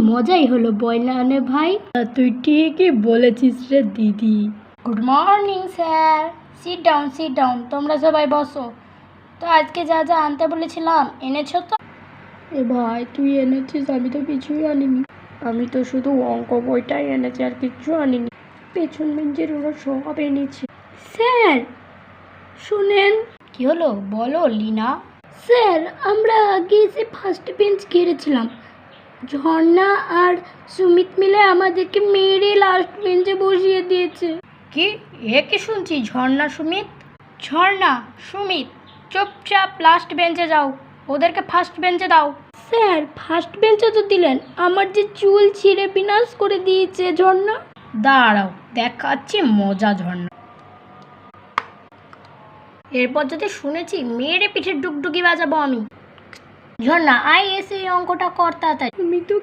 মজাই হলো বয়লানে ভাই। তুই ঠিকই বলেছিস রে দিদি। Good morning sir. Sit down, তোমরা সবাই বসো। তো আজকে যা যা আনতে বলেছিলাম এনেছো তো? এ ভাই তুই এনেছিস, আমি তো কিছুই আনিনি। আমি তো শুধু অঙ্ক বইটাই এনেছি, আর কিচ্ছু আনিনি। পেছন বেঞ্চের ওরা সব এনেছে। স্যার শুনেন। কি হলো বলো লিনা। স্যার আমরা আগে এসে ফার্স্ট বেঞ্চ ঘিরেছিলাম, ঝর্ণা আর সুমিত মিলে আমাদেরকে মেরে লাস্ট বেঞ্চে বসিয়ে দিয়েছে। কি কি শুনছি? ঝর্ণা সুমিত চুপচাপ লাস্ট বেঞ্চে যাও, ওদেরকে ফার্স্ট বেঞ্চে দাও। স্যার ফার্স্ট বেঞ্চে তো দিলেন, আমার যে চুল ছিঁড়ে বিনাশ করে দিয়েছে ঝর্ণা। দাঁড়াও দেখাচ্ছি মজা ঝর্ণা। এরপর যদি শুনেছি মেরে পিঠের ডুগডুগি বাজাবো আমি। ঝর্ণা আই এসে এই অঙ্কটা কর তাড়াতাড়ি। তুমি তো